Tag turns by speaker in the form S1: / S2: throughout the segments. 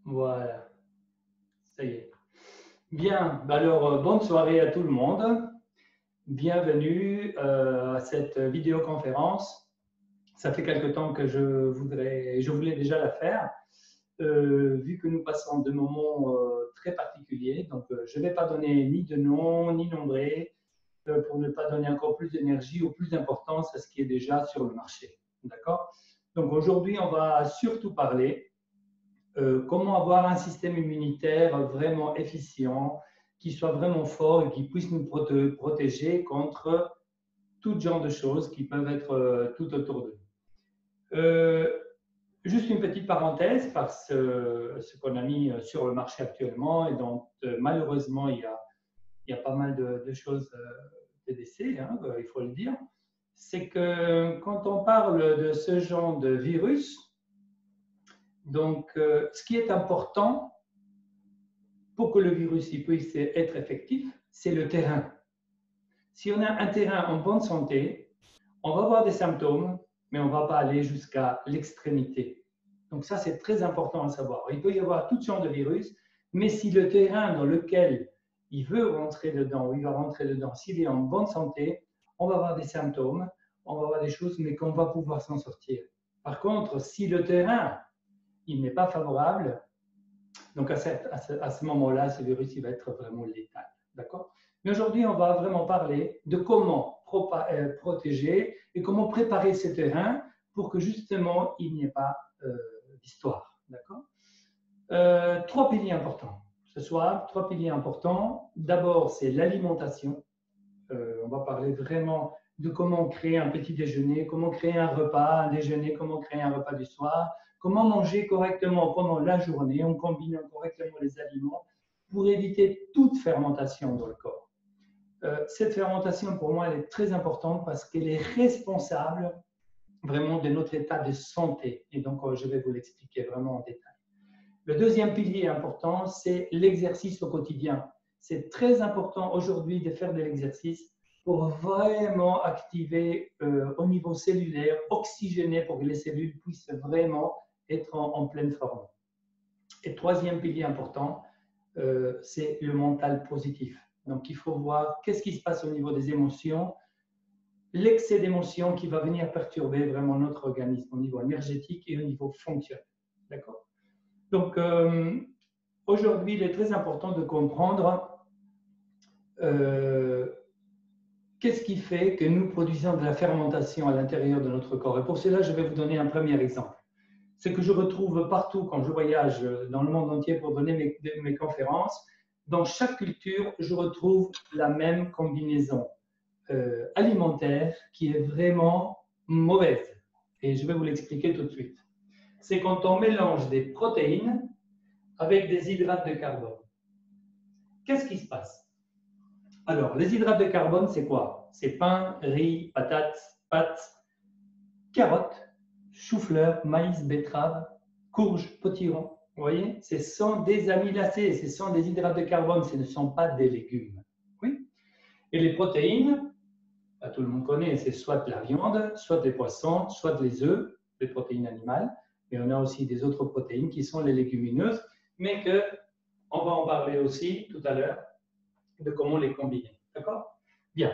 S1: Voilà, ça y est. Bien, alors bonne soirée à tout le monde. Bienvenue à cette vidéoconférence. Ça fait quelque temps que je voulais déjà la faire, vu que nous passons de moments très particuliers. Donc, je ne vais pas donner ni de nom, ni nombré, pour ne pas donner encore plus d'énergie ou plus d'importance à ce qui est déjà sur le marché. D'accord? Donc, aujourd'hui, on va surtout parler comment avoir un système immunitaire vraiment efficient, qui soit vraiment fort et qui puisse nous protéger contre tout genre de choses qui peuvent être tout autour de nous. Juste une petite parenthèse, parce que ce qu'on a mis sur le marché actuellement, et donc malheureusement, il y a pas mal de choses, de décès, hein, il faut le dire, c'est que quand on parle de ce genre de virus, donc ce qui est important pour que le virus puisse être effectif, c'est le terrain. Si on a un terrain en bonne santé, on va avoir des symptômes, mais on ne va pas aller jusqu'à l'extrémité. Donc ça, c'est très important à savoir. Il peut y avoir toutes sortes de virus, mais si le terrain dans lequel il veut rentrer dedans, ou il va rentrer dedans, s'il est en bonne santé, on va avoir des symptômes, on va avoir des choses, mais qu'on va pouvoir s'en sortir. Par contre, si le terrain il n'est pas favorable, donc à ce moment-là, ce virus il va être vraiment létal. D'accord? Mais aujourd'hui, on va vraiment parler de comment protéger et comment préparer ce terrain pour que justement il n'y ait pas d'histoire. D'accord? Trois piliers importants ce soir, trois piliers importants. D'abord, c'est l'alimentation. On va parler vraiment de comment créer un petit déjeuner, comment créer un repas, un déjeuner, comment créer un repas du soir, comment manger correctement pendant la journée en combinant correctement les aliments pour éviter toute fermentation dans le corps. Cette fermentation, pour moi, elle est très importante parce qu'elle est responsable vraiment de notre état de santé. Et donc, je vais vous l'expliquer vraiment en détail. Le deuxième pilier important, c'est l'exercice au quotidien. C'est très important aujourd'hui de faire de l'exercice pour vraiment activer au niveau cellulaire, oxygéner pour que les cellules puissent vraiment être en pleine forme. Et troisième pilier important, c'est le mental positif. Donc, il faut voir qu'est-ce qui se passe au niveau des émotions, l'excès d'émotions qui va venir perturber vraiment notre organisme au niveau énergétique et au niveau fonctionnel. D'accord? Donc, aujourd'hui, il est très important de comprendre qu'est-ce qui fait que nous produisons de la fermentation à l'intérieur de notre corps. Et pour cela, je vais vous donner un premier exemple. Ce que je retrouve partout quand je voyage dans le monde entier pour donner mes conférences, dans chaque culture, je retrouve la même combinaison alimentaire qui est vraiment mauvaise. Et je vais vous l'expliquer tout de suite. C'est quand on mélange des protéines avec des hydrates de carbone. Qu'est-ce qui se passe? Alors, les hydrates de carbone, c'est quoi? C'est pain, riz, patates, pâtes, carottes, chou-fleur, maïs, betterave, courge, potiron. Vous voyez? Ce sont des amylacés, ce sont des hydrates de carbone, ce ne sont pas des légumes. Oui? Et les protéines, tout le monde connaît, c'est soit la viande, soit les poissons, soit les œufs, les protéines animales. Mais on a aussi des autres protéines qui sont les légumineuses, mais on va en parler aussi tout à l'heure de comment les combiner. D'accord? Bien.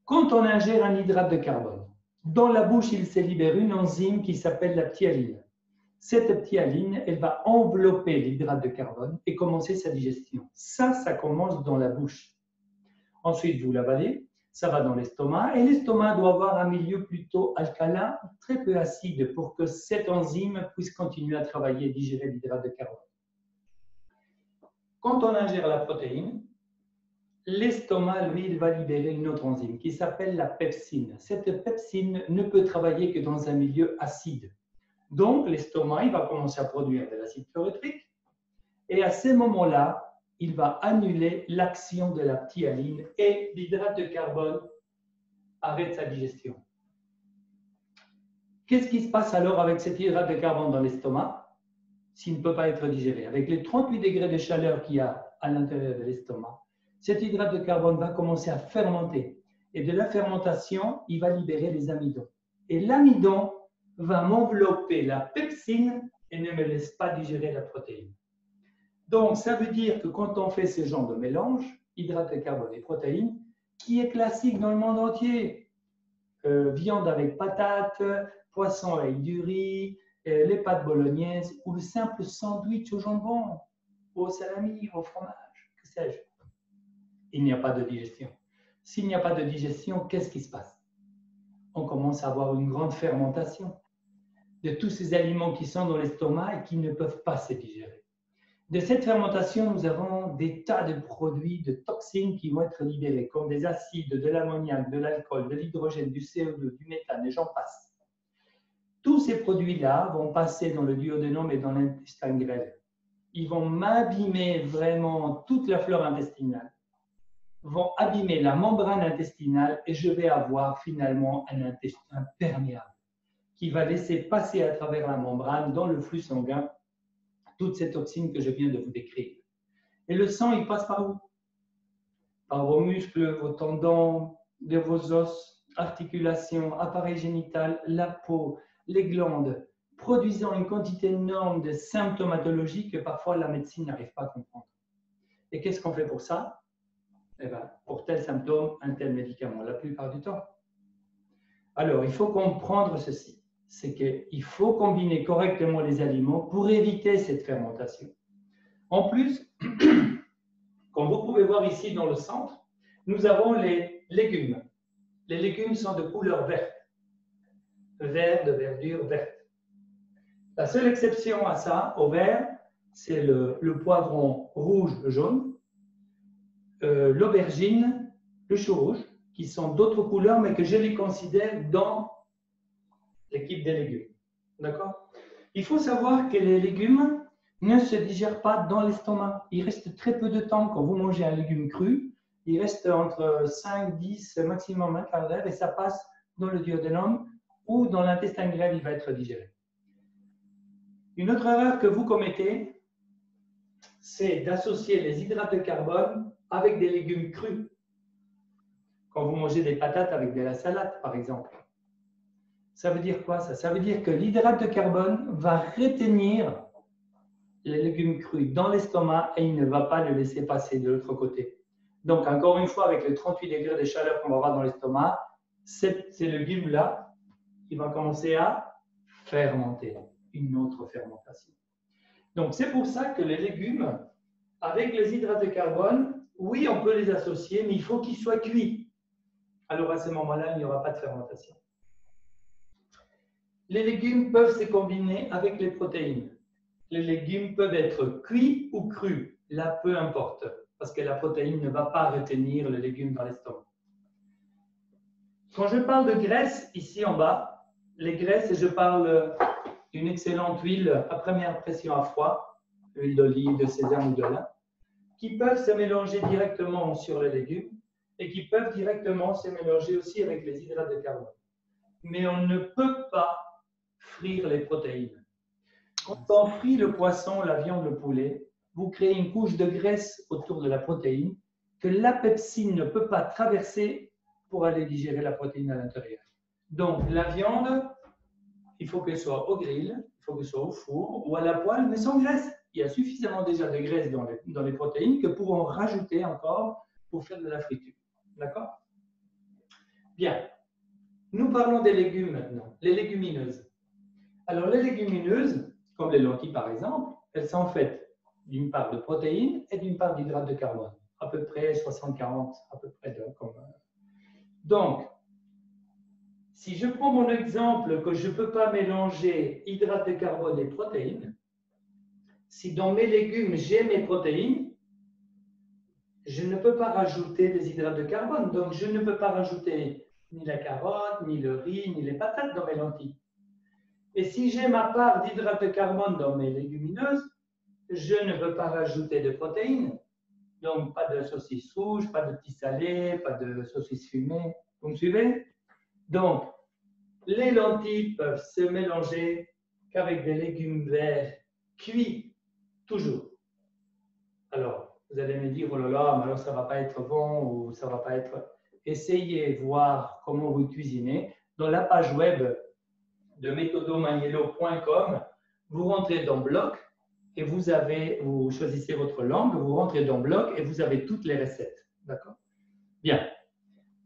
S1: Quand on ingère un hydrate de carbone, dans la bouche, il se libère une enzyme qui s'appelle la ptyaline. Cette ptyaline, elle va envelopper l'hydrate de carbone et commencer sa digestion. Ça commence dans la bouche. Ensuite, vous l'avalez, ça va dans l'estomac et l'estomac doit avoir un milieu plutôt alcalin, très peu acide pour que cette enzyme puisse continuer à travailler et digérer l'hydrate de carbone. Quand on ingère la protéine, l'estomac, lui, il va libérer une autre enzyme qui s'appelle la pepsine. Cette pepsine ne peut travailler que dans un milieu acide. Donc, l'estomac, il va commencer à produire de l'acide chlorhydrique et à ce moment-là, il va annuler l'action de la ptyaline et l'hydrate de carbone arrête sa digestion. Qu'est-ce qui se passe alors avec cet hydrate de carbone dans l'estomac s'il ne peut pas être digéré? Avec les 38 degrés de chaleur qu'il y a à l'intérieur de l'estomac, cet hydrate de carbone va commencer à fermenter. Et de la fermentation, il va libérer les amidons. Et l'amidon va m'envelopper la pepsine et ne me laisse pas digérer la protéine. Donc, ça veut dire que quand on fait ce genre de mélange, hydrates de carbone et protéines, qui est classique dans le monde entier, viande avec patates, poisson avec du riz, les pâtes bolognaises ou le simple sandwich au jambon, au salami, au fromage, que sais-je. Il n'y a pas de digestion. S'il n'y a pas de digestion, qu'est-ce qui se passe? On commence à avoir une grande fermentation de tous ces aliments qui sont dans l'estomac et qui ne peuvent pas se digérer. De cette fermentation, nous avons des tas de produits, de toxines qui vont être libérés, comme des acides, de l'ammoniac, de l'alcool, de l'hydrogène, du CO2, du méthane, et j'en passe. Tous ces produits-là vont passer dans le duodénum et dans l'intestin grêle. Ils vont m'abîmer vraiment toute la flore intestinale, vont abîmer la membrane intestinale et je vais avoir finalement un intestin perméable qui va laisser passer à travers la membrane dans le flux sanguin toutes ces toxines que je viens de vous décrire. Et le sang, il passe par où? Par vos muscles, vos tendons, de vos os, articulations, appareil génital, la peau, les glandes, produisant une quantité énorme de symptomatologie que parfois la médecine n'arrive pas à comprendre. Et qu'est-ce qu'on fait pour ça? Eh bien, pour tel symptôme, un tel médicament, la plupart du temps. Alors, il faut comprendre ceci. C'est qu'il faut combiner correctement les aliments pour éviter cette fermentation. En plus, comme vous pouvez voir ici dans le centre, nous avons les légumes. Les légumes sont de couleur verte, vert de verdure verte. La seule exception à ça, au vert, c'est le poivron rouge jaune, l'aubergine, le chou rouge, qui sont d'autres couleurs, mais que je les considère dans l'équipe des légumes. D'accord? Il faut savoir que les légumes ne se digèrent pas dans l'estomac. Il reste très peu de temps quand vous mangez un légume cru. Il reste entre 5, 10, maximum un quart d'heure et ça passe dans le duodénum ou dans l'intestin grêle, il va être digéré. Une autre erreur que vous commettez, c'est d'associer les hydrates de carbone avec des légumes crus. Quand vous mangez des patates avec de la salade, par exemple. Ça veut dire quoi ça? Ça veut dire que l'hydrate de carbone va retenir les légumes crus dans l'estomac et il ne va pas le laisser passer de l'autre côté. Donc, encore une fois, avec les 38 degrés de chaleur qu'on va avoir dans l'estomac, ces légumes-là, ils vont commencer à fermenter, une autre fermentation. Donc, c'est pour ça que les légumes, avec les hydrates de carbone, oui, on peut les associer, mais il faut qu'ils soient cuits. Alors, à ce moment-là, il n'y aura pas de fermentation. Les légumes peuvent se combiner avec les protéines. Les légumes peuvent être cuits ou crus, là, peu importe, parce que la protéine ne va pas retenir le légume dans l'estomac. Quand je parle de graisse, ici en bas, les graisses, je parle d'une excellente huile à première pression à froid, huile d'olive, de sésame ou de lin, qui peuvent se mélanger directement sur les légumes et qui peuvent directement se mélanger aussi avec les hydrates de carbone. Mais on ne peut pas frire les protéines. Quand on frit le poisson, la viande, le poulet, vous créez une couche de graisse autour de la protéine que la pepsine ne peut pas traverser pour aller digérer la protéine à l'intérieur. Donc, la viande, il faut qu'elle soit au grill, il faut qu'elle soit au four ou à la poêle, mais sans graisse. Il y a suffisamment déjà de graisse dans les protéines que pour en rajouter encore pour faire de la friture. D'accord? Bien. Nous parlons des légumes maintenant, les légumineuses. Alors, les légumineuses, comme les lentilles par exemple, elles sont faites d'une part de protéines et d'une part d'hydrates de carbone. À peu près 60-40, à peu près. Donc, si je prends mon exemple que je ne peux pas mélanger hydrates de carbone et protéines, si dans mes légumes j'ai mes protéines, je ne peux pas rajouter des hydrates de carbone. Donc, je ne peux pas rajouter ni la carotte, ni le riz, ni les patates dans mes lentilles. Et si j'ai ma part d'hydrates de carbone dans mes légumineuses, je ne peux pas rajouter de protéines. Donc, pas de saucisses rouges, pas de petits salés, pas de saucisses fumées. Vous me suivez? Donc, les lentilles peuvent se mélanger qu'avec des légumes verts cuits, toujours. Alors, vous allez me dire, oh là là, mais alors ça ne va pas être bon ou ça ne va pas être... Essayez de voir comment vous cuisinez. Dans la page web de methodomaniello.com, vous rentrez dans Bloc et vous choisissez votre langue, vous rentrez dans Bloc et vous avez toutes les recettes. D'accord? Bien.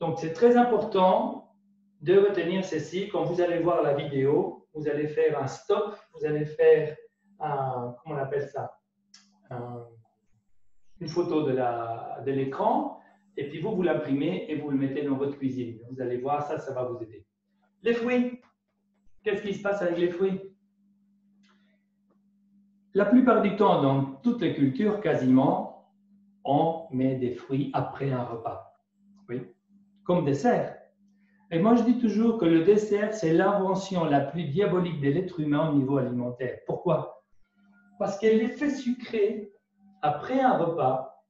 S1: Donc, c'est très important de retenir ceci. Quand vous allez voir la vidéo, vous allez faire un stop, vous allez faire un, comment on appelle ça? Une photo de l'écran, et puis vous l'imprimez et vous le mettez dans votre cuisine. Vous allez voir, ça va vous aider. Les fruits. Qu'est-ce qui se passe avec les fruits? La plupart du temps, dans toutes les cultures, quasiment, on met des fruits après un repas. Oui, comme dessert. Et moi, je dis toujours que le dessert, c'est l'invention la plus diabolique de l'être humain au niveau alimentaire. Pourquoi? Parce que l'effet sucré, après un repas,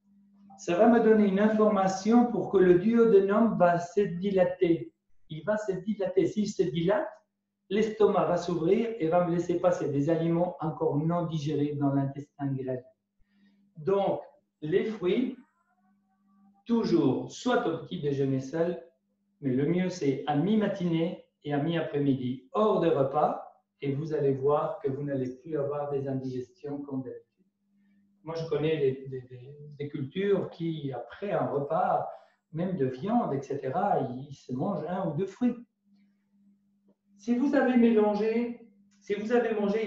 S1: ça va me donner une information pour que le duodénum va se dilater. Il va se dilater. S'il se dilate, l'estomac va s'ouvrir et va me laisser passer des aliments encore non digérés dans l'intestin grêle. Donc, les fruits, toujours, soit au petit déjeuner seul, mais le mieux c'est à mi-matinée et à mi-après-midi, hors de repas, et vous allez voir que vous n'allez plus avoir des indigestions comme d'habitude. Moi, je connais des cultures qui, après un repas, même de viande, etc., ils se mangent 1 ou 2 fruits. Si vous avez mangé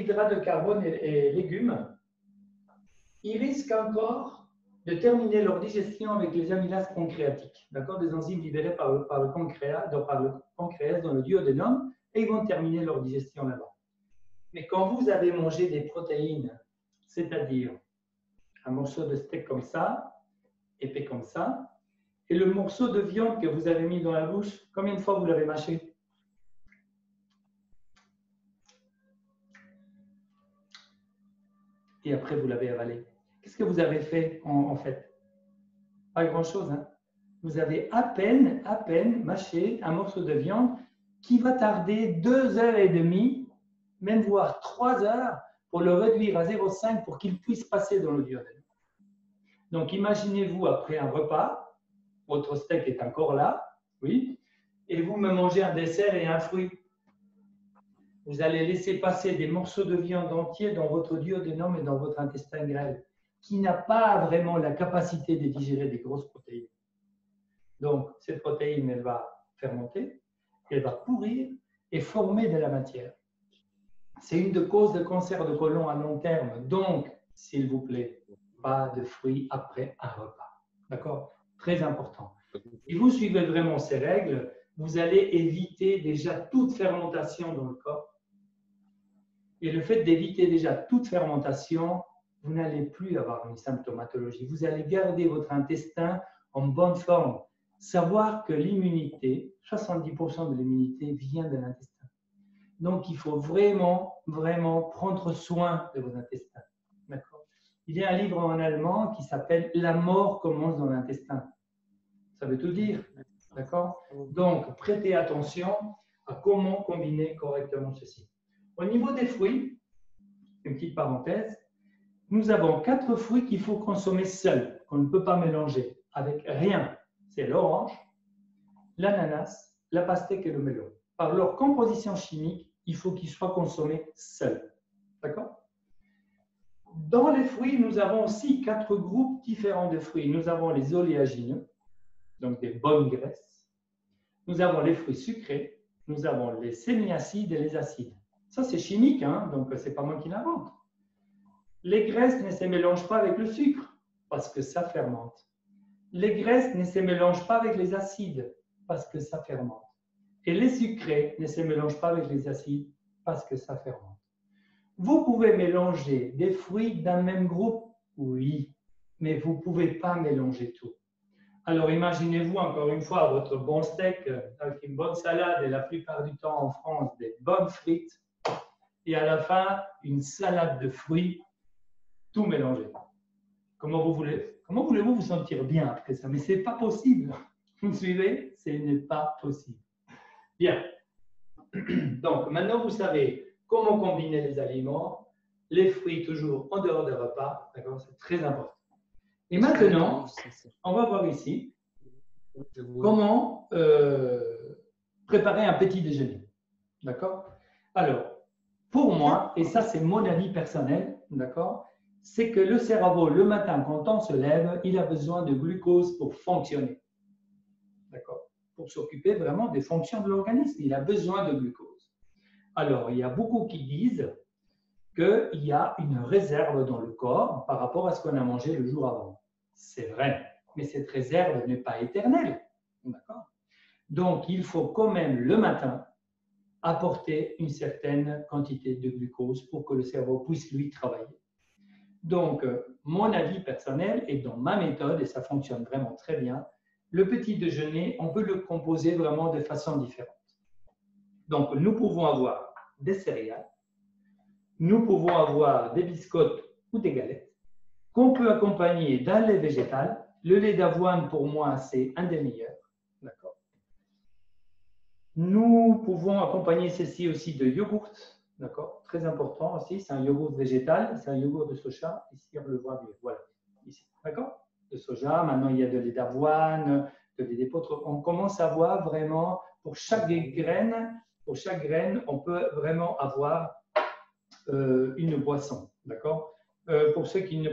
S1: hydrats de carbone et légumes, ils risquent encore de terminer leur digestion avec les amylases pancréatiques, d'accord, des enzymes libérées par le pancréas dans le duodénum, et ils vont terminer leur digestion là-bas. Mais quand vous avez mangé des protéines, c'est-à-dire un morceau de steak comme ça, épais comme ça, et le morceau de viande que vous avez mis dans la bouche, combien de fois vous l'avez mâché? Et après, vous l'avez avalé. Qu'est-ce que vous avez fait en fait? Pas grand-chose. Hein? Vous avez à peine mâché un morceau de viande qui va tarder 2 heures et demie, même voire 3 heures, pour le réduire à 0,5 pour qu'il puisse passer dans le duodénum. Donc, imaginez-vous après un repas, votre steak est encore là, oui, et vous me mangez un dessert et un fruit. Vous allez laisser passer des morceaux de viande entiers dans votre duodénum et dans votre intestin grêle, qui n'a pas vraiment la capacité de digérer des grosses protéines. Donc, cette protéine, elle va fermenter, elle va pourrir et former de la matière. C'est une des causes de cancer de côlon à long terme. Donc, s'il vous plaît, pas de fruits après un repas. D'accord? Très important. Si vous suivez vraiment ces règles, vous allez éviter déjà toute fermentation dans le corps. Et le fait d'éviter déjà toute fermentation, vous n'allez plus avoir une symptomatologie. Vous allez garder votre intestin en bonne forme. Savoir que l'immunité, 70% de l'immunité vient de l'intestin. Donc, il faut vraiment prendre soin de vos intestins. D'accord? Il y a un livre en allemand qui s'appelle « La mort commence dans l'intestin ». Ça veut tout dire. D'accord? Donc, prêtez attention à comment combiner correctement ceci. Au niveau des fruits, une petite parenthèse, nous avons 4 fruits qu'il faut consommer seuls, qu'on ne peut pas mélanger avec rien. C'est l'orange, l'ananas, la pastèque et le melon. Par leur composition chimique, il faut qu'ils soient consommés seuls. D'accord? Dans les fruits, nous avons aussi 4 groupes différents de fruits. Nous avons les oléagineux, donc des bonnes graisses. Nous avons les fruits sucrés. Nous avons les sémiacides et les acides. Ça, c'est chimique, hein, donc ce n'est pas moi qui l'invente. Les graisses ne se mélangent pas avec le sucre parce que ça fermente. Les graisses ne se mélangent pas avec les acides parce que ça fermente. Et les sucrés ne se mélangent pas avec les acides parce que ça fermente. Vous pouvez mélanger des fruits d'un même groupe, oui, mais vous ne pouvez pas mélanger tout. Alors imaginez-vous encore une fois votre bon steak avec une bonne salade et la plupart du temps en France des bonnes frites et à la fin une salade de fruits tout mélangé. Comment voulez-vous vous sentir bien après ça? Mais ce n'est pas possible. Vous me suivez? Ce n'est pas possible. Bien. Donc, maintenant, vous savez comment combiner les aliments, les fruits toujours en dehors des repas. D'accord? C'est très important. Et maintenant, on va voir ici comment préparer un petit déjeuner. D'accord? Alors, pour moi, et ça c'est mon avis personnel, d'accord, c'est que le cerveau, le matin, quand on se lève, il a besoin de glucose pour fonctionner. D'accord? Pour s'occuper vraiment des fonctions de l'organisme, il a besoin de glucose. Alors, il y a beaucoup qui disent qu'il y a une réserve dans le corps par rapport à ce qu'on a mangé le jour avant. C'est vrai, mais cette réserve n'est pas éternelle. D'accord? Donc, il faut quand même le matin apporter une certaine quantité de glucose pour que le cerveau puisse lui travailler. Donc, mon avis personnel est dans ma méthode, et ça fonctionne vraiment très bien, le petit déjeuner, on peut le composer vraiment de façon différente. Donc, nous pouvons avoir des céréales, nous pouvons avoir des biscottes ou des galettes, qu'on peut accompagner d'un lait végétal. Le lait d'avoine, pour moi, c'est un des meilleurs. D'accord. Nous pouvons accompagner ceci aussi de yogourt. D'accord. Très important aussi, c'est un yogourt végétal, c'est un yogourt de soja. Ici, on le voit bien. Voilà. Ici. D'accord. De soja. Maintenant, il y a de lait d'avoine, de lait d'épeautre. On commence à voir vraiment, pour chaque graine, on peut vraiment avoir une boisson. D'accord. Pour ceux qui ne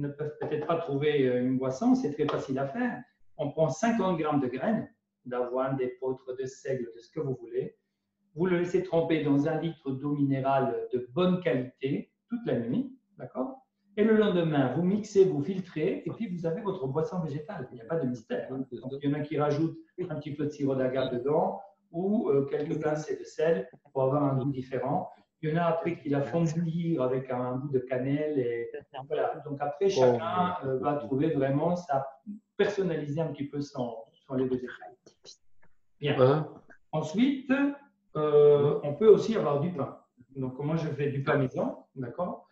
S1: peuvent peut-être pas trouver une boisson, c'est très facile à faire. On prend 50 grammes de graines, d'avoine, d'épeautre, de seigle, de ce que vous voulez. Vous le laissez tremper dans 1 litre d'eau minérale de bonne qualité toute la nuit. D'accord. Et le lendemain, vous mixez, vous filtrez, et puis vous avez votre boisson végétale. Il n'y a pas de mystère. Donc, il y en a qui rajoutent un petit peu de sirop d'agave dedans ou quelques pincées de sel pour avoir un goût différent. Il y en a après qui la font bouillir avec un bout de cannelle. Et voilà. Donc après, chacun va trouver vraiment personnaliser un petit peu son lait végétal. Bien. Ensuite, on peut aussi avoir du pain. Donc moi, je fais du pain maison. D'accord.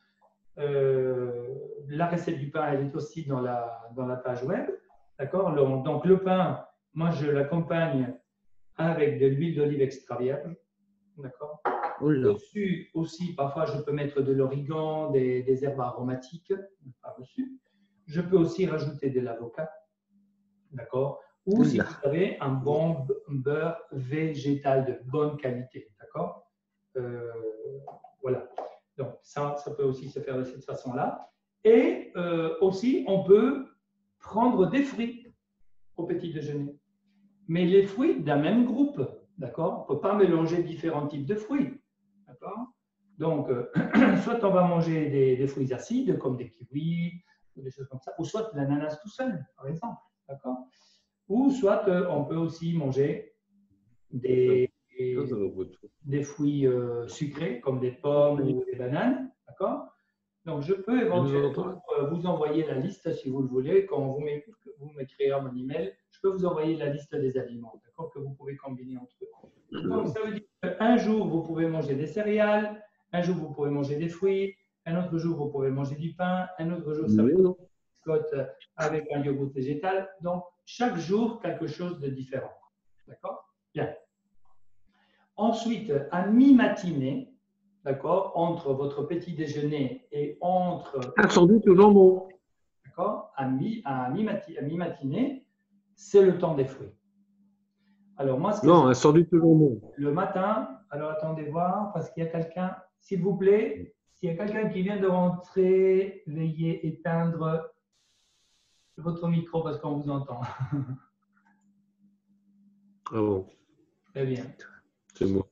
S1: La recette du pain, elle est aussi dans la page web. D'accord. Donc le pain, moi, je l'accompagne avec de l'huile d'olive extra vierge. D'accord. Dessus aussi, parfois, je peux mettre de l'origan, des herbes aromatiques par-dessus. Je peux aussi rajouter de l'avocat. D'accord. Ou si vous avez un bon beurre végétal de bonne qualité. D'accord. Voilà. Donc, ça peut aussi se faire de cette façon-là. Et aussi, on peut prendre des fruits au petit déjeuner. Mais les fruits d'un même groupe. D'accord. On ne peut pas mélanger différents types de fruits. D'accord. Donc, soit on va manger des fruits acides, comme des kiwis, ou des choses comme ça, ou soit de l'ananas tout seul, par exemple. D'accord. Ou soit on peut aussi manger des fruits sucrés, comme des pommes ou des bananes. D'accord. Donc, je peux éventuellement vous envoyer la liste, si vous le voulez, quand vous m'écrivez à mon email, je peux vous envoyer la liste des aliments, d'accord, que vous pouvez combiner entre eux. Donc, ça veut dire qu'un jour, vous pouvez manger des céréales, un jour, vous pouvez manger des fruits, un autre jour, vous pouvez manger du pain, un autre jour, ça va être une biscotte avec un yogourt végétal. Donc, chaque jour, quelque chose de différent. D'accord? Bien. Ensuite, à mi-matinée, d'accord, entre votre petit déjeuner et entre…
S2: Un sandwich au jambon.
S1: D'accord, à mi-matinée, c'est le temps des fruits. Alors, moi,
S2: un sandwich au jambon.
S1: Le matin, alors attendez voir, parce qu'il y a quelqu'un, s'il vous plaît, s'il y a quelqu'un qui vient de rentrer, veuillez éteindre votre micro parce qu'on vous entend.
S2: Ah bon.
S1: Très bien.
S2: C'est moi.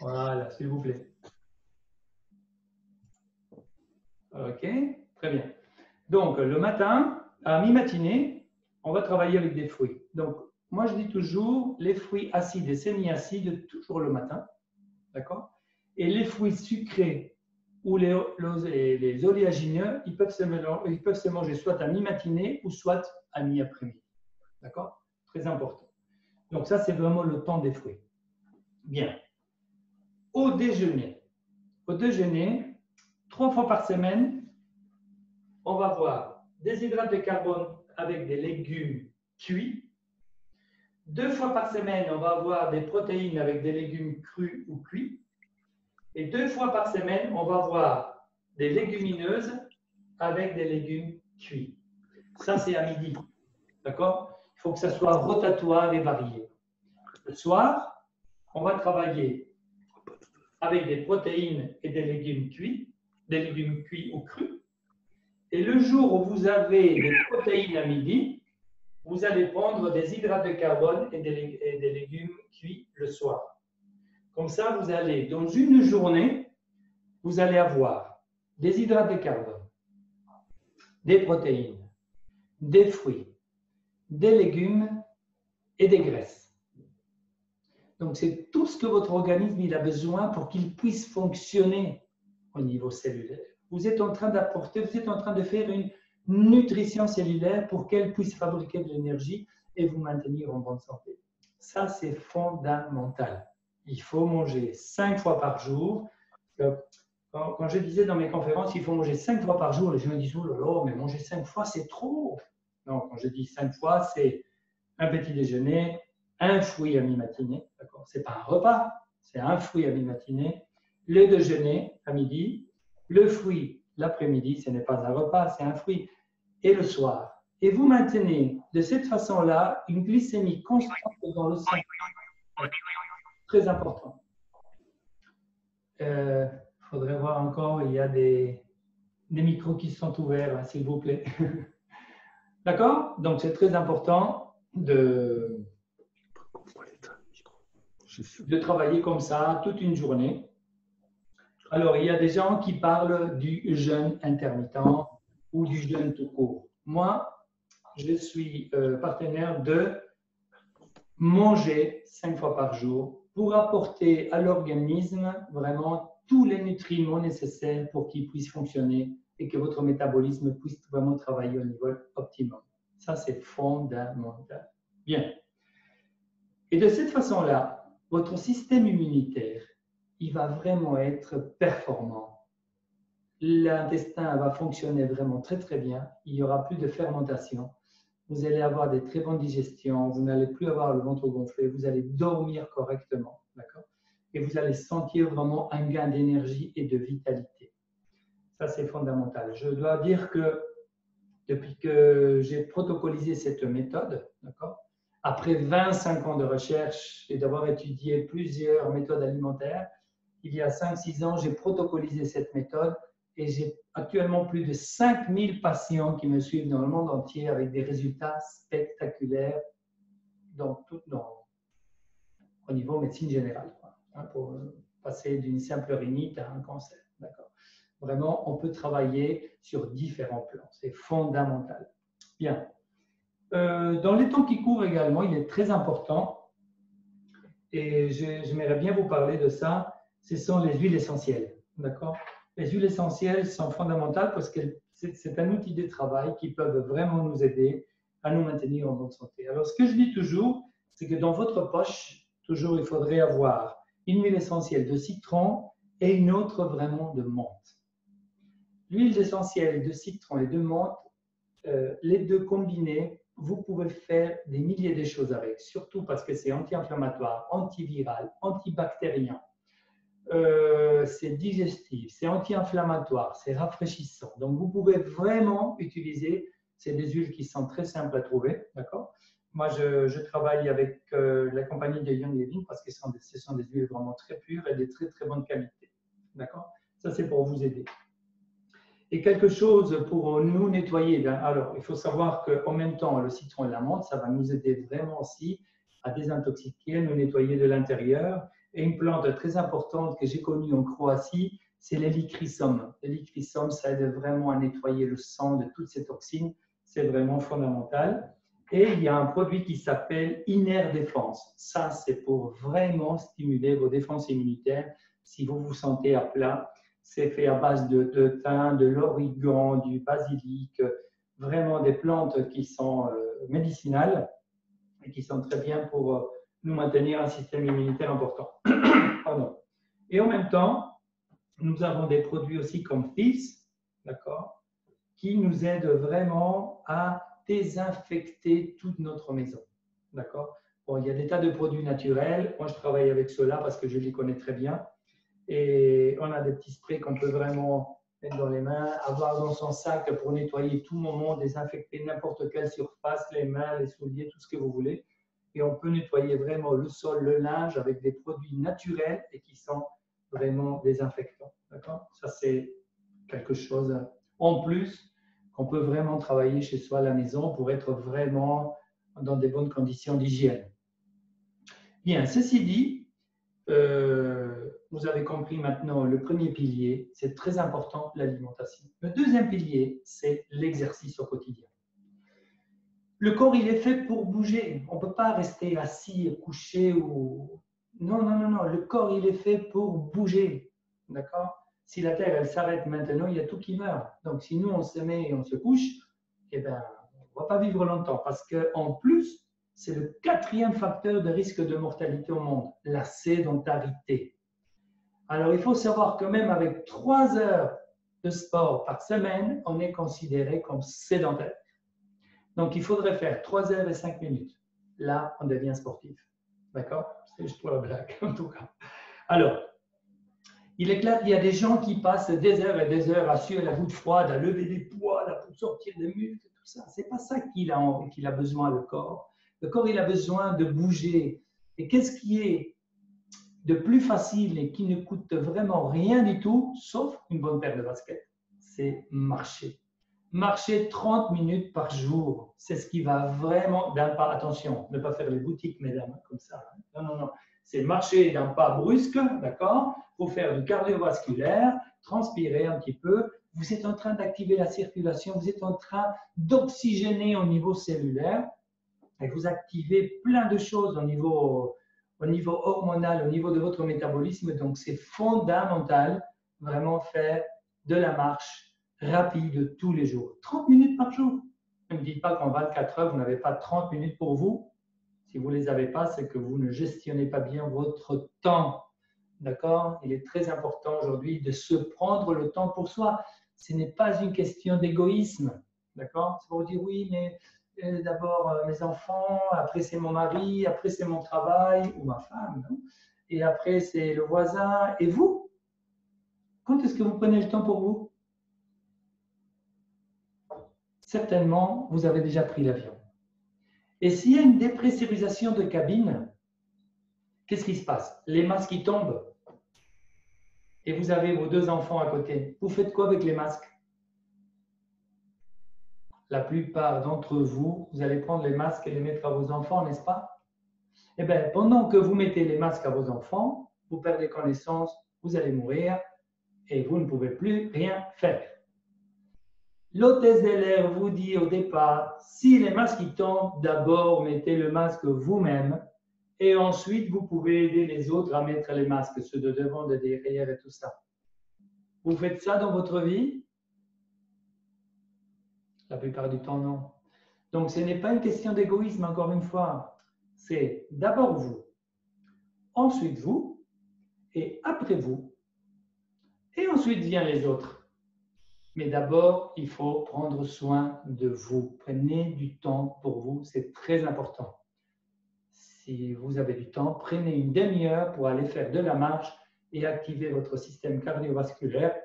S1: Voilà, s'il vous plaît. OK, très bien. Donc, le matin, à mi-matinée, on va travailler avec des fruits. Donc, moi, je dis toujours, les fruits acides et semi-acides, toujours le matin. D'accord? Et les fruits sucrés ou les oléagineux, ils peuvent se manger soit à mi-matinée ou soit à mi-après-midi. D'accord? Très important. Donc, ça, c'est vraiment le temps des fruits. Bien. Au déjeuner, 3 fois par semaine, on va voir des hydrates de carbone avec des légumes cuits. 2 fois par semaine, on va avoir des protéines avec des légumes crus ou cuits. Et 2 fois par semaine, on va avoir des légumineuses avec des légumes cuits. Ça, c'est à midi. D'accord? Il faut que ça soit rotatoire et varié. Le soir, on va travailler avec des protéines et des légumes cuits ou crus. Et le jour où vous avez des protéines à midi, vous allez prendre des hydrates de carbone et des légumes cuits le soir. Comme ça, vous allez, dans une journée, vous allez avoir des hydrates de carbone, des protéines, des fruits, des légumes et des graisses. Donc, c'est tout ce que votre organisme il a besoin pour qu'il puisse fonctionner au niveau cellulaire. Vous êtes en train d'apporter, vous êtes en train de faire une nutrition cellulaire pour qu'elle puisse fabriquer de l'énergie et vous maintenir en bonne santé. Ça, c'est fondamental. Il faut manger 5 fois par jour. Quand je disais dans mes conférences, il faut manger 5 fois par jour, les gens me disent, oh là là, mais manger 5 fois, c'est trop. Non, quand je dis 5 fois, c'est un petit déjeuner, un fruit à mi-matinée, d'accord? Ce n'est pas un repas, c'est un fruit à mi-matinée, le déjeuner à midi, le fruit l'après-midi, ce n'est pas un repas, c'est un fruit, et le soir. Et vous maintenez de cette façon-là une glycémie constante dans le sang. Très important. Il faudrait voir encore, il y a des micros qui sont ouverts, s'il vous plaît. D'accord? Donc, c'est très important de travailler comme ça toute une journée. Alors, il y a des gens qui parlent du jeûne intermittent ou du jeûne tout court. Moi, je suis partenaire de manger 5 fois par jour pour apporter à l'organisme vraiment tous les nutriments nécessaires pour qu'il puisse fonctionner et que votre métabolisme puisse vraiment travailler au niveau optimum. Ça, c'est fondamental. Bien. Et de cette façon-là, votre système immunitaire, il va vraiment être performant. L'intestin va fonctionner vraiment très très bien. Il n'y aura plus de fermentation. Vous allez avoir des très bonnes digestions. Vous n'allez plus avoir le ventre gonflé. Vous allez dormir correctement. D'accord ? Et vous allez sentir vraiment un gain d'énergie et de vitalité. Ça, c'est fondamental. Je dois dire que depuis que j'ai protocolisé cette méthode, d'accord ? Après 25 ans de recherche et d'avoir étudié plusieurs méthodes alimentaires, il y a 5-6 ans, j'ai protocolisé cette méthode et j'ai actuellement plus de 5000 patients qui me suivent dans le monde entier avec des résultats spectaculaires au niveau médecine générale, pour passer d'une simple rhinite à un cancer. D'accord. Vraiment, on peut travailler sur différents plans. C'est fondamental. Bien. Dans les temps qui courent également, il est très important, et j'aimerais bien vous parler de ça, ce sont les huiles essentielles. D'accord ? Les huiles essentielles sont fondamentales parce que c'est un outil de travail qui peut vraiment nous aider à nous maintenir en bonne santé. Alors, ce que je dis toujours, c'est que dans votre poche, toujours, il faudrait avoir une huile essentielle de citron et une autre vraiment de menthe. L'huile essentielle de citron et de menthe, les deux combinés, vous pouvez faire des milliers de choses avec, surtout parce que c'est anti-inflammatoire, antiviral, antibactérien. C'est digestif, c'est anti-inflammatoire, c'est rafraîchissant. Donc, vous pouvez vraiment utiliser, c'est des huiles qui sont très simples à trouver, d'accord ? Moi, je travaille avec la compagnie de Young Living parce que ce sont des huiles vraiment très pures et de très, très bonne qualité, d'accord ? Ça, c'est pour vous aider. Et quelque chose pour nous nettoyer. Alors, il faut savoir qu'en même temps, le citron et la menthe, ça va nous aider vraiment aussi à désintoxiquer, nous nettoyer de l'intérieur. Et une plante très importante que j'ai connue en Croatie, c'est l'hélichrysum. L'hélichrysum, ça aide vraiment à nettoyer le sang de toutes ces toxines. C'est vraiment fondamental. Et il y a un produit qui s'appelle Inner Défense. Ça, c'est pour vraiment stimuler vos défenses immunitaires si vous vous sentez à plat. C'est fait à base de thym, de l'origan, du basilic, vraiment des plantes qui sont médicinales et qui sont très bien pour nous maintenir un système immunitaire important. Pardon. Et en même temps, nous avons des produits aussi comme FIS, d'accord, qui nous aident vraiment à désinfecter toute notre maison. D'accord. Bon, il y a des tas de produits naturels. Moi, je travaille avec ceux-là parce que je les connais très bien. Et on a des petits sprays qu'on peut vraiment mettre dans les mains, avoir dans son sac pour nettoyer tout moment, désinfecter n'importe quelle surface, les mains, les souliers, tout ce que vous voulez. Et on peut nettoyer vraiment le sol, le linge avec des produits naturels et qui sont vraiment désinfectants. D'accord ? Ça, c'est quelque chose en plus qu'on peut vraiment travailler chez soi à la maison pour être vraiment dans des bonnes conditions d'hygiène. Bien, ceci dit, vous avez compris maintenant le premier pilier, c'est très important, l'alimentation. Le deuxième pilier, c'est l'exercice au quotidien. Le corps, il est fait pour bouger. On ne peut pas rester assis, couché ou... Non, non, non, non. Le corps, il est fait pour bouger. D'accord? Si la Terre, elle s'arrête maintenant, il y a tout qui meurt. Donc, si nous, on se met et on se couche, eh ben, on ne va pas vivre longtemps. Parce qu'en plus, c'est le 4e facteur de risque de mortalité au monde, la sédentarité. Alors, il faut savoir que même avec 3 heures de sport par semaine, on est considéré comme sédentaire. Donc, il faudrait faire 3 heures et 5 minutes. Là, on devient sportif. D'accord? C'est juste pour la blague, en tout cas. Alors, il est clair qu'il y a des gens qui passent des heures et des heures à suer la goutte froide, à lever des poids, là, pour sortir des muscles, tout ça. Ce n'est pas ça qu'il a besoin, le corps. Le corps, il a besoin de bouger. Et qu'est-ce qui est de plus facile et qui ne coûte vraiment rien du tout, sauf une bonne paire de baskets? C'est marcher. Marcher 30 minutes par jour, c'est ce qui va vraiment d'un pas. Attention, ne pas faire les boutiques, mesdames, comme ça. Non, non, non. C'est marcher d'un pas brusque, d'accord? Pour faire du cardiovasculaire, transpirer un petit peu. Vous êtes en train d'activer la circulation, vous êtes en train d'oxygéner au niveau cellulaire et vous activez plein de choses au niveau hormonal, au niveau de votre métabolisme. Donc, c'est fondamental vraiment faire de la marche rapide tous les jours. 30 minutes par jour. Ne me dites pas qu'en 24 heures, vous n'avez pas 30 minutes pour vous. Si vous ne les avez pas, c'est que vous ne gestionnez pas bien votre temps. D'accord? Il est très important aujourd'hui de se prendre le temps pour soi. Ce n'est pas une question d'égoïsme. D'accord? C'est pour dire oui, mais d'abord mes enfants, après c'est mon mari, après c'est mon travail ou ma femme, non? Et après c'est le voisin. Et vous? Quand est-ce que vous prenez le temps pour vous? Certainement, vous avez déjà pris l'avion. Et s'il y a une dépressurisation de cabine, qu'est-ce qui se passe? Les masques qui tombent et vous avez vos 2 enfants à côté. Vous faites quoi avec les masques? La plupart d'entre vous, vous allez prendre les masques et les mettre à vos enfants, n'est-ce pas? Eh bien, pendant que vous mettez les masques à vos enfants, vous perdez connaissance, vous allez mourir et vous ne pouvez plus rien faire. L'hôtesse de l'air vous dit au départ, si les masques y tombent, d'abord mettez le masque vous-même et ensuite vous pouvez aider les autres à mettre les masques, ceux de devant, de derrière et tout ça. Vous faites ça dans votre vie? La plupart du temps, non. Donc, ce n'est pas une question d'égoïsme, encore une fois. C'est d'abord vous, ensuite vous, et après vous, et ensuite viennent les autres. Mais d'abord, il faut prendre soin de vous. Prenez du temps pour vous, c'est très important. Si vous avez du temps, prenez une demi-heure pour aller faire de la marche et activer votre système cardiovasculaire.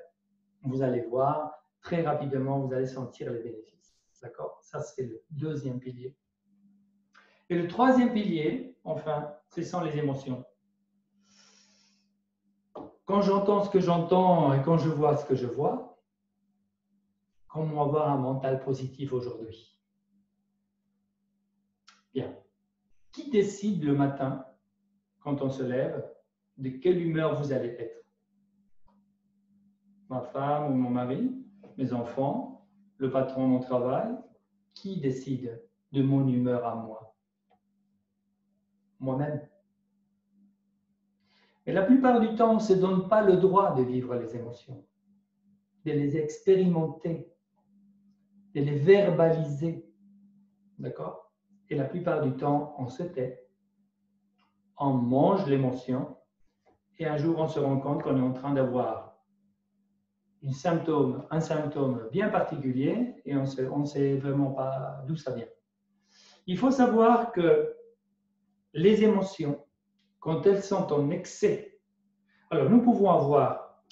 S1: Vous allez voir, très rapidement, vous allez sentir les bénéfices. D'accord? Ça, c'est le 2e pilier. Et le 3e pilier, enfin, ce sont les émotions. Quand j'entends ce que j'entends et quand je vois ce que je vois, comment avoir un mental positif aujourd'hui? Bien. Qui décide le matin, quand on se lève, de quelle humeur vous allez être? Ma femme ou mon mari, mes enfants, le patron de mon travail? Qui décide de mon humeur à moi? Moi-même. Et la plupart du temps, on ne se donne pas le droit de vivre les émotions, de les expérimenter, de les verbaliser. D'accord? Et la plupart du temps, on se tait, on mange l'émotion, et un jour, on se rend compte qu'on est en train d'avoir un symptôme bien particulier, et on ne sait vraiment pas d'où ça vient. Il faut savoir que les émotions, quand elles sont en excès, alors nous pouvons avoir,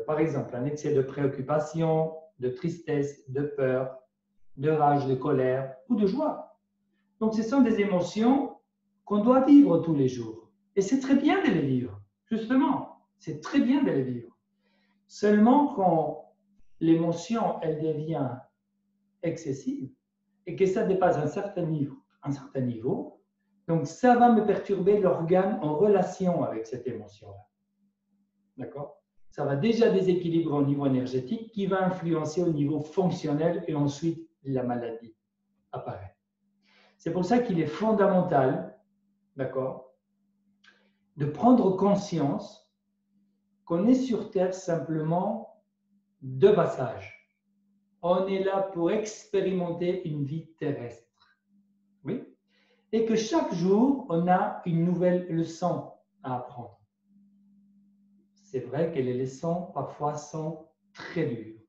S1: par exemple, un excès de préoccupation, de tristesse, de peur, de rage, de colère ou de joie. Donc, ce sont des émotions qu'on doit vivre tous les jours. Et c'est très bien de les vivre, justement. C'est très bien de les vivre. Seulement, quand l'émotion, elle devient excessive et que ça dépasse un certain niveau, donc ça va me perturber l'organe en relation avec cette émotion-là. D'accord? Ça va déjà déséquilibrer au niveau énergétique qui va influencer au niveau fonctionnel et ensuite la maladie apparaît. C'est pour ça qu'il est fondamental, d'accord, de prendre conscience qu'on est sur Terre simplement de passage. On est là pour expérimenter une vie terrestre. Oui? Et que chaque jour, on a une nouvelle leçon à apprendre. C'est vrai que les leçons, parfois, sont très dures,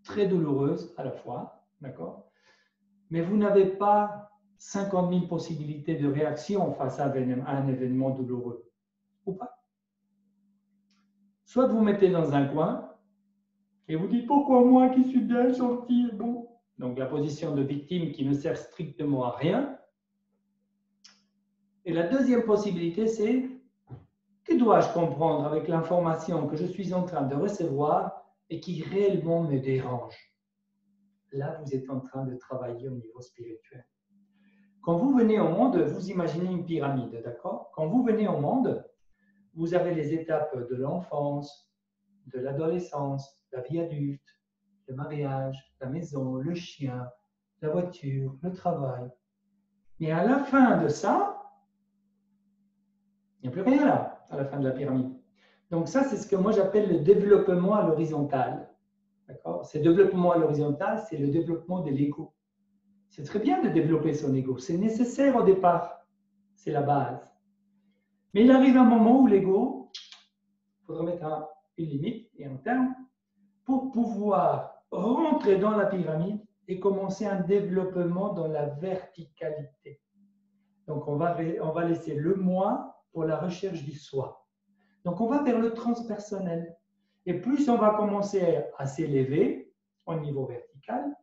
S1: très douloureuses à la fois, d'accord? Mais vous n'avez pas 50 000 possibilités de réaction face à un événement douloureux, ou pas. Soit vous mettez dans un coin et vous dites « Pourquoi moi qui suis bien sorti ?» Bon, donc la position de victime qui ne sert strictement à rien. Et la deuxième possibilité, c'est que dois-je comprendre avec l'information que je suis en train de recevoir et qui réellement me dérange? Là, vous êtes en train de travailler au niveau spirituel. Quand vous venez au monde, vous imaginez une pyramide, d'accord? Quand vous venez au monde, vous avez les étapes de l'enfance, de l'adolescence, la vie adulte, le mariage, la maison, le chien, la voiture, le travail. Mais à la fin de ça, il n'y a plus rien là, à la fin de la pyramide. Donc ça, c'est ce que moi j'appelle le développement à l'horizontale. D'accord? Ce développement à l'horizontale, c'est le développement de l'ego. C'est très bien de développer son ego. C'est nécessaire au départ. C'est la base. Mais il arrive un moment où l'ego, il faudra mettre une limite et un terme pour pouvoir rentrer dans la pyramide et commencer un développement dans la verticalité. Donc, on va laisser le moi pour la recherche du soi. Donc, on va vers le transpersonnel. Et plus on va commencer à s'élever au niveau vertical,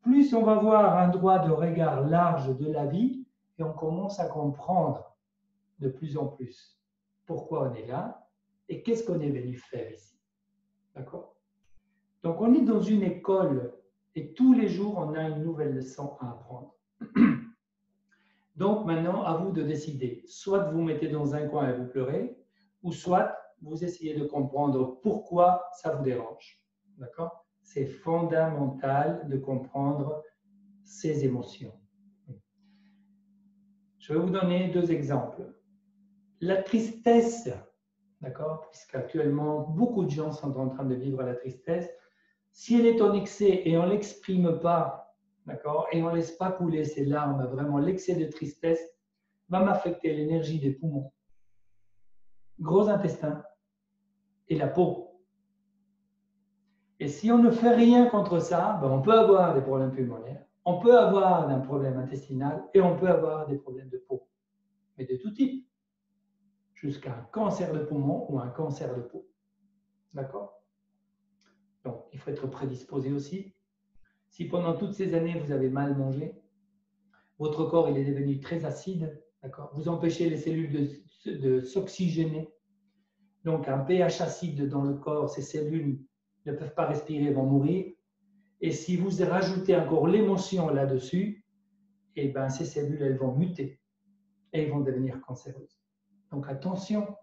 S1: plus on va avoir un droit de regard large de la vie et on commence à comprendre de plus en plus pourquoi on est là et qu'est-ce qu'on est venu faire ici. D'accord? Donc, on est dans une école et tous les jours, on a une nouvelle leçon à apprendre. Donc, maintenant, à vous de décider. Soit vous mettez dans un coin et vous pleurez, ou soit vous essayez de comprendre pourquoi ça vous dérange. D'accord? C'est fondamental de comprendre ces émotions. Je vais vous donner deux exemples. La tristesse, d'accord? Puisqu'actuellement, beaucoup de gens sont en train de vivre la tristesse. Si elle est en excès et on ne l'exprime pas, d'accord, et on ne laisse pas couler ses larmes, vraiment l'excès de tristesse va m'affecter l'énergie des poumons, gros intestin et la peau. Et si on ne fait rien contre ça, ben on peut avoir des problèmes pulmonaires, on peut avoir un problème intestinal et on peut avoir des problèmes de peau, mais de tout type, jusqu'à un cancer de poumon ou un cancer de peau. D'accord? Donc, il faut être prédisposé aussi. Si pendant toutes ces années, vous avez mal mangé, votre corps il est devenu très acide, d'accord? Vous empêchez les cellules de s'oxygéner. Donc, un pH acide dans le corps, ces cellules ne peuvent pas respirer, vont mourir. Et si vous rajoutez encore l'émotion là-dessus, eh ben, ces cellules, elles vont muter et elles vont devenir cancéreuses. Donc, attention,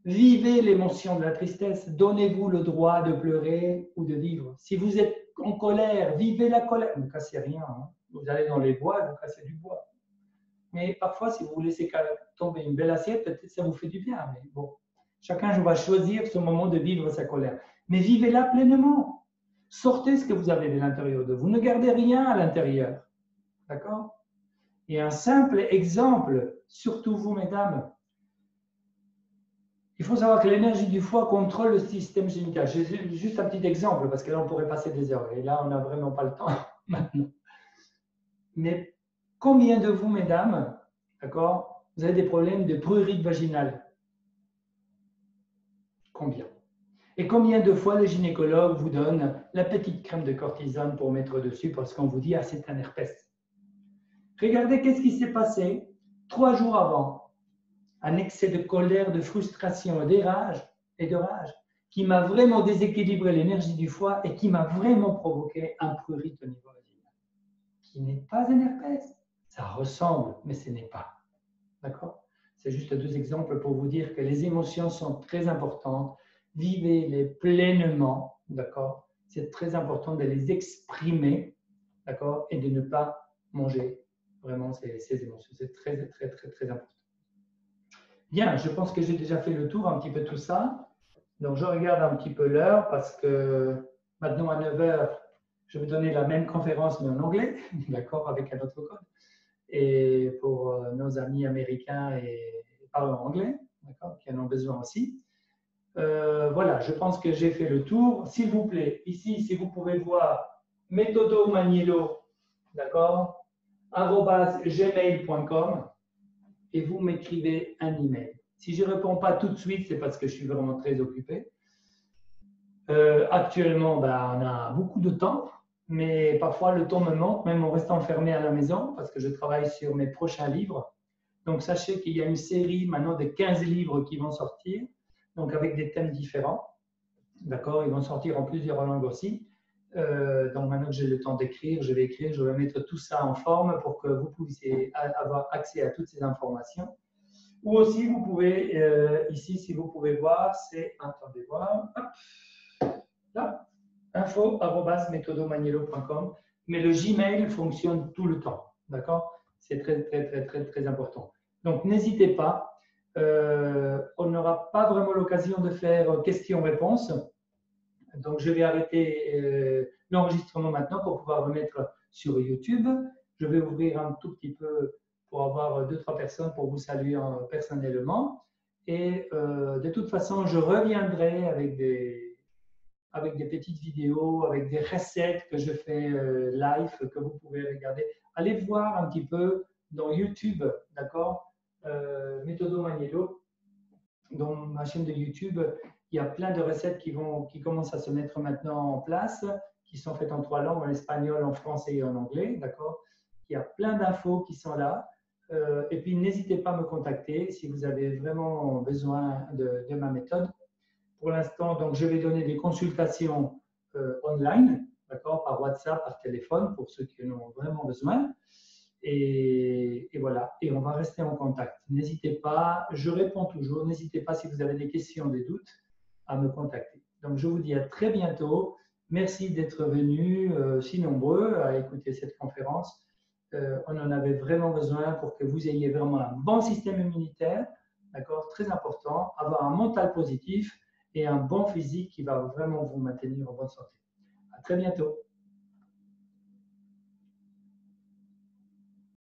S1: vivez l'émotion de la tristesse, donnez-vous le droit de pleurer ou de vivre. Si vous êtes en colère, vivez la colère. Ne cassez rien, hein. Vous allez dans les bois, vous cassez du bois. Mais parfois, si vous vous laissez tomber une belle assiette, peut-être ça vous fait du bien. Mais bon, chacun va choisir ce moment de vivre sa colère. Mais vivez-la pleinement. Sortez ce que vous avez de l'intérieur de vous. Ne gardez rien à l'intérieur. D'accord? Et un simple exemple, surtout vous, mesdames, il faut savoir que l'énergie du foie contrôle le système génital. J'ai juste un petit exemple, parce que là, on pourrait passer des heures. Et là, on n'a vraiment pas le temps maintenant. Mais combien de vous, mesdames, d'accord, vous avez des problèmes de prurite vaginale? Combien? Et combien de fois le gynécologue vous donne la petite crème de cortisone pour mettre dessus parce qu'on vous dit « Ah, c'est un herpès ». Regardez qu'est-ce qui s'est passé 3 jours avant. Un excès de colère, de frustration et de rage. qui m'a vraiment déséquilibré l'énergie du foie et qui m'a vraiment provoqué un prurite au niveau vaginal, qui n'est pas un herpès. Ça ressemble, mais ce n'est pas. D'accord? C'est juste deux exemples pour vous dire que les émotions sont très importantes. Vivez-les pleinement, d'accord? C'est très important de les exprimer, d'accord? Et de ne pas manger vraiment ces émotions. C'est très, très, très, très important. Bien, je pense que j'ai déjà fait le tour un petit peu de tout ça. Donc, je regarde un petit peu l'heure parce que maintenant à 9 heures, je vais donner la même conférence mais en anglais, d'accord, avec un autre code. Et pour nos amis américains et parlant anglais, d'accord, qui en ont besoin aussi. Voilà, je pense que j'ai fait le tour. S'il vous plaît, ici, si vous pouvez voir Metodo Maniello, d'accord, @gmail.com et vous m'écrivez un email. Si je ne réponds pas tout de suite, c'est parce que je suis vraiment très occupé. Actuellement, on a beaucoup de temps, mais parfois le temps me manque, même en restant enfermé à la maison, parce que je travaille sur mes prochains livres. Donc, sachez qu'il y a une série maintenant de 15 livres qui vont sortir, donc avec des thèmes différents. D'accord? Ils vont sortir en plusieurs langues aussi. Donc, maintenant que j'ai le temps d'écrire, je vais écrire, je vais mettre tout ça en forme pour que vous puissiez avoir accès à toutes ces informations. Ou aussi, vous pouvez, ici, si vous pouvez voir, c'est, attendez voir, hop, là, info@metodomaniello.com. Mais le Gmail fonctionne tout le temps. D'accord? C'est très, très, très, très, très important. Donc, n'hésitez pas. On n'aura pas vraiment l'occasion de faire questions-réponses. Donc, je vais arrêter l'enregistrement maintenant pour pouvoir le mettre sur YouTube. Je vais ouvrir un tout petit peu pour avoir 2-3 personnes pour vous saluer personnellement. Et de toute façon, je reviendrai avec des petites vidéos, avec des recettes que je fais live, que vous pouvez regarder. Allez voir un petit peu dans YouTube, d'accord, Metodo Maniello. Dans ma chaîne de YouTube, il y a plein de recettes qui commencent à se mettre maintenant en place, qui sont faites en 3 langues, en espagnol, en français et en anglais, d'accord. Il y a plein d'infos qui sont là. Et puis, n'hésitez pas à me contacter si vous avez vraiment besoin de ma méthode. Pour l'instant, donc, je vais donner des consultations online, d'accord, par WhatsApp, par téléphone, pour ceux qui en ont vraiment besoin. Et voilà, et on va rester en contact. N'hésitez pas, je réponds toujours, n'hésitez pas si vous avez des questions, des doutes, à me contacter. Donc, je vous dis à très bientôt. Merci d'être venus si nombreux à écouter cette conférence. On en avait vraiment besoin pour que vous ayez vraiment un bon système immunitaire, d'accord, très important, avoir un mental positif et un bon physique qui va vraiment vous maintenir en bonne santé. À très bientôt.